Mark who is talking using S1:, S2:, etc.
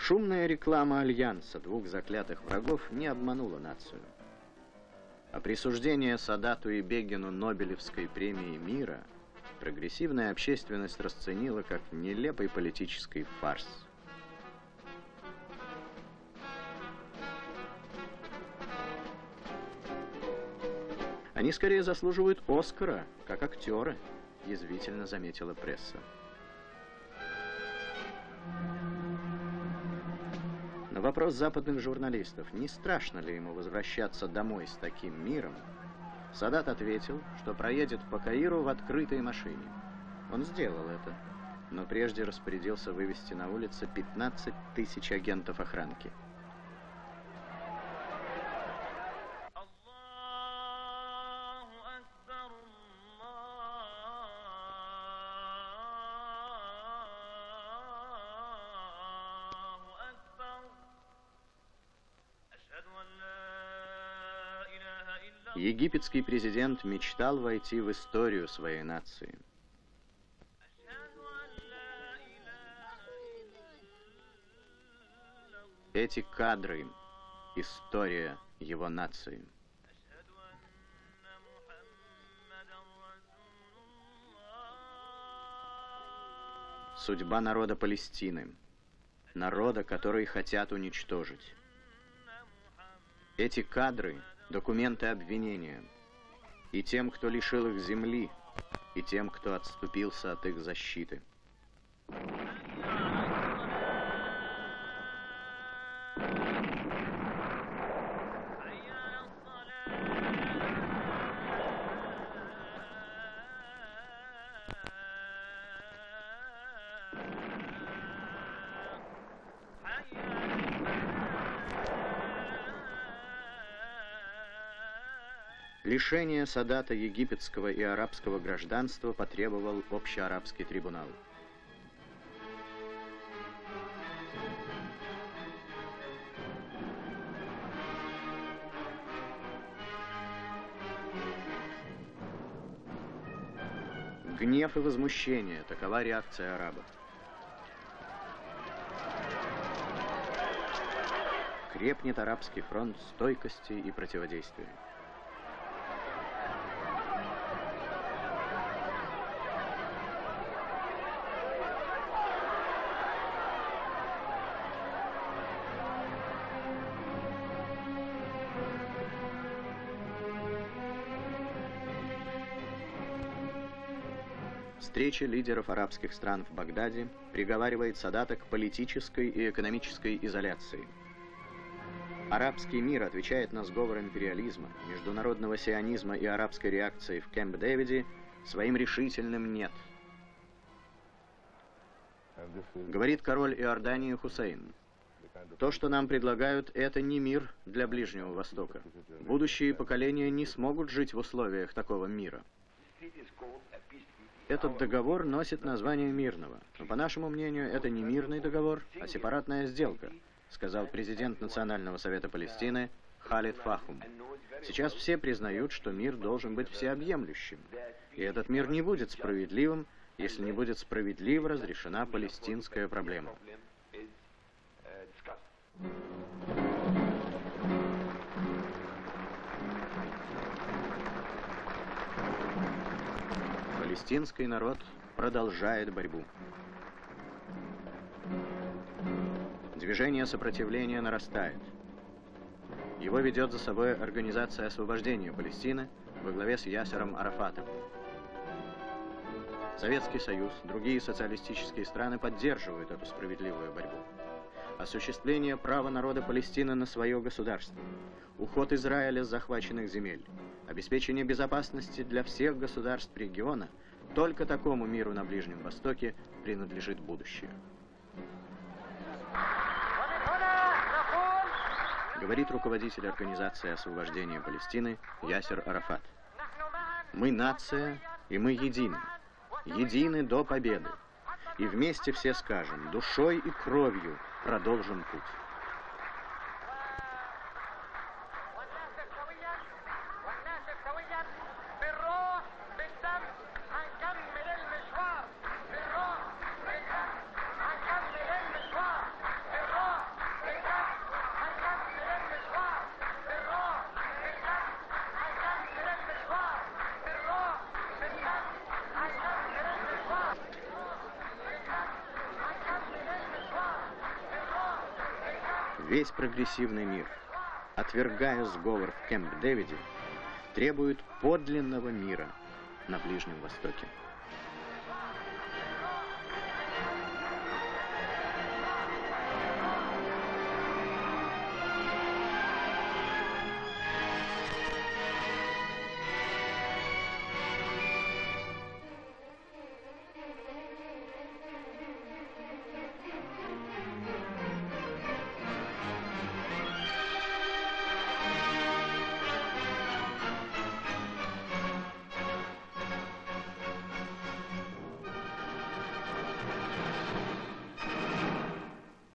S1: Шумная реклама альянса двух заклятых врагов не обманула нацию. А присуждение Садату и Бегину Нобелевской премии мира прогрессивная общественность расценила как нелепый политический фарс. Они скорее заслуживают Оскара, как актеры, язвительно заметила пресса. На вопрос западных журналистов, не страшно ли ему возвращаться домой с таким миром, Садат ответил, что проедет по Каиру в открытой машине. Он сделал это, но прежде распорядился вывести на улицы 15 тысяч агентов охранки. Египетский президент мечтал войти в историю своей нации. Эти кадры – история его нации. Судьба народа Палестины, народа, который хотят уничтожить. Эти кадры – документы обвинения и тем, кто лишил их земли, и тем, кто отступился от их защиты. Лишение Садата египетского и арабского гражданства потребовал общеарабский трибунал. Гнев и возмущение – такова реакция арабов. Крепнет арабский фронт стойкости и противодействия. Встреча лидеров арабских стран в Багдаде приговаривает Садата к политической и экономической изоляции. Арабский мир отвечает на сговор империализма, международного сионизма и арабской реакции в Кэмп-Дэвиде своим решительным «нет». Говорит король Иордании Хусейн: «То, что нам предлагают, это не мир для Ближнего Востока. Будущие поколения не смогут жить в условиях такого мира. Этот договор носит название мирного, но, по нашему мнению, это не мирный договор, а сепаратная сделка», сказал президент Национального совета Палестины Халид Фахум. «Сейчас все признают, что мир должен быть всеобъемлющим, и этот мир не будет справедливым, если не будет справедливо разрешена палестинская проблема». Палестинский народ продолжает борьбу. Движение сопротивления нарастает. Его ведет за собой Организация освобождения Палестины во главе с Ясером Арафатом. Советский Союз, другие социалистические страны поддерживают эту справедливую борьбу. Осуществление права народа Палестины на свое государство, уход Израиля с захваченных земель, обеспечение безопасности для всех государств региона – только такому миру на Ближнем Востоке принадлежит будущее. Говорит руководитель Организации освобождения Палестины Ясер Арафат. «Мы нация, и мы едины. Едины до победы. И вместе все скажем, душой и кровью продолжим путь». весь прогрессивный мир, отвергая сговор в Кэмп-Дэвиде, требует подлинного мира на Ближнем Востоке.